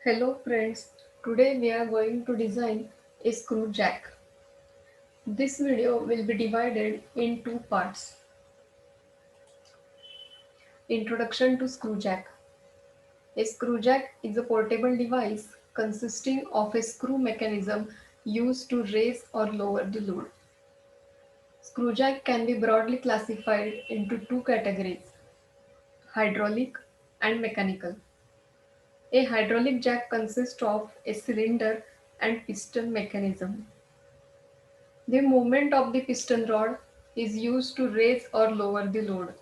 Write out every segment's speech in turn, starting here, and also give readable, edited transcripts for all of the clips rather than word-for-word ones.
Hello friends, today we are going to design a screw jack. This video will be divided in two parts. Introduction to screw jack. A screw jack is a portable device consisting of a screw mechanism used to raise or lower the load. Screw jack can be broadly classified into two categories, hydraulic and mechanical. A hydraulic jack consists of a cylinder and piston mechanism. The movement of the piston rod is used to raise or lower the load.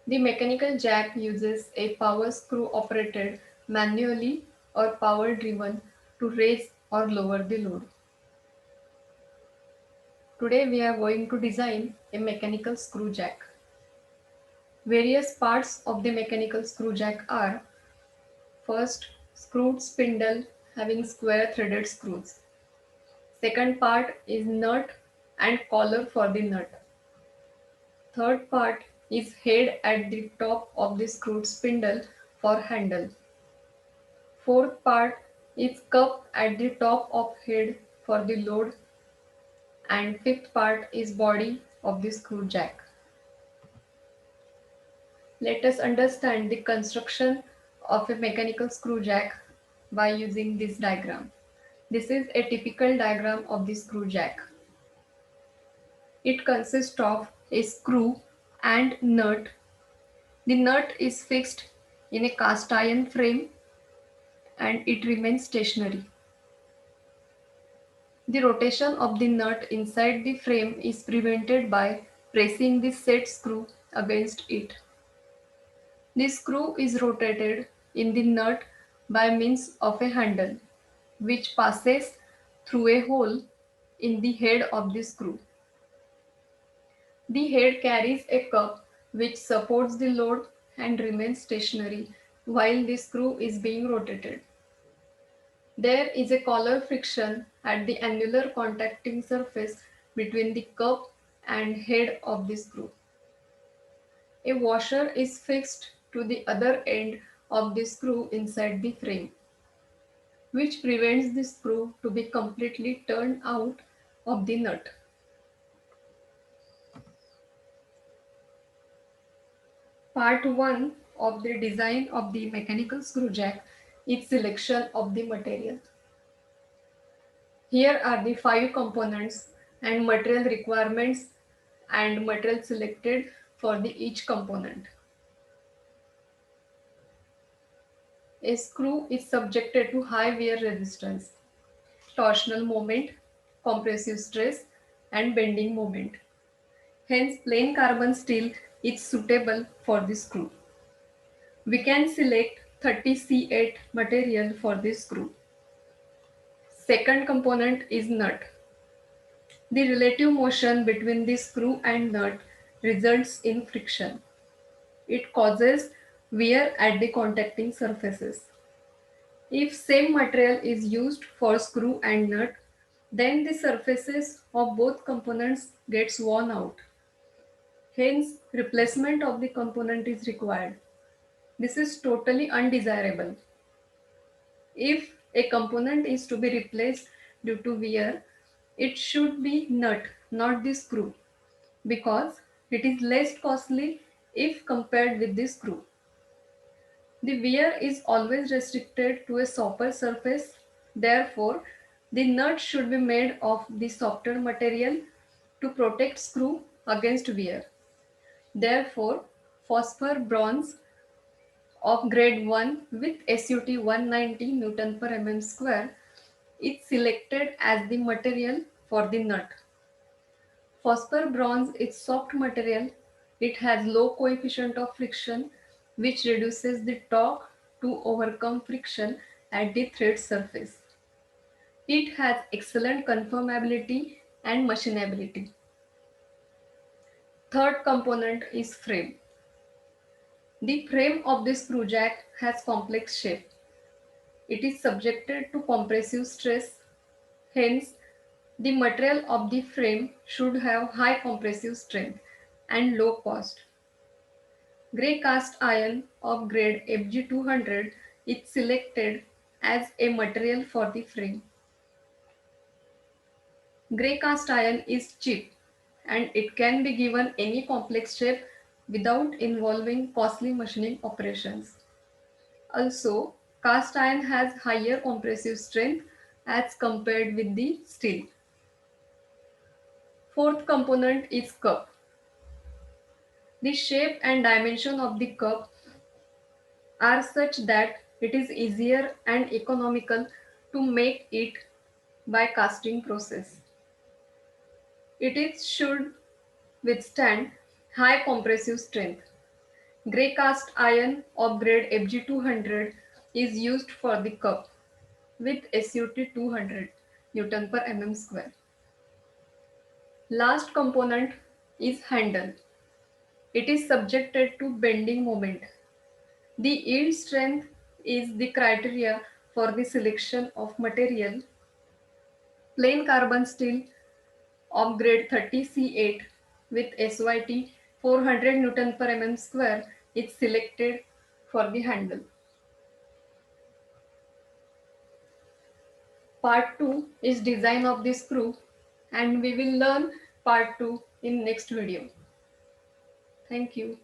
The mechanical jack uses a power screw operated manually or power driven to raise or lower the load. Today we are going to design a mechanical screw jack. Various parts of the mechanical screw jack are: first, screwed spindle having square threaded screws. Second part is nut and collar for the nut. Third part is head at the top of the screwed spindle for handle. Fourth part is cup at the top of head for the load, and fifth part is body of the screw jack. Let us understand the construction of a mechanical screw jack by using this diagram. This is a typical diagram of the screw jack. It consists of a screw and nut. The nut is fixed in a cast iron frame and it remains stationary. The rotation of the nut inside the frame is prevented by pressing the set screw against it. The screw is rotated in the nut by means of a handle, which passes through a hole in the head of the screw. The head carries a cup which supports the load and remains stationary while the screw is being rotated. There is a collar friction at the annular contacting surface between the cup and head of the screw. A washer is fixed to the other end of the screw inside the frame, which prevents the screw to be completely turned out of the nut. Part 1 of the design of the mechanical screw jack is selection of the material. Here are the 5 components and material requirements and material selected for each component. A screw is subjected to high wear resistance, torsional moment, compressive stress, and bending moment. Hence, plain carbon steel is suitable for the screw. We can select 30C8 material for this screw. Second component is nut. The relative motion between the screw and nut results in friction. It causes wear at the contacting surfaces. If same material is used for screw and nut, then the surfaces of both components gets worn out. Hence, replacement of the component is required. This is totally undesirable. If a component is to be replaced due to wear, it should be nut, not the screw, because it is less costly if compared with the screw. The wear is always restricted to a softer surface, therefore, the nut should be made of the softer material to protect screw against wear. Therefore, phosphor bronze of grade 1 with SUT 190 Newton per mm square is selected as the material for the nut. Phosphor bronze is soft material. It has low coefficient of friction which reduces the torque to overcome friction at the thread surface. It has excellent conformability and machinability. Third component is frame. The frame of the screw jack has complex shape. It is subjected to compressive stress. Hence, the material of the frame should have high compressive strength and low cost. Grey cast iron of grade FG200 is selected as a material for the frame. Grey cast iron is cheap and it can be given any complex shape without involving costly machining operations. Also, cast iron has higher compressive strength as compared with the steel. Fourth component is cup. The shape and dimension of the cup are such that it is easier and economical to make it by casting process. Should withstand high compressive strength. Grey cast iron of grade FG200 is used for the cup with SUT 200 Newton per mm square. Last component is handle. It is subjected to bending moment. The yield strength is the criteria for the selection of material. Plain carbon steel of grade 30C8 with SYT 400 Newton per mm square is selected for the handle. Part 2 is design of the screw and we will learn part 2 in next video. Thank you.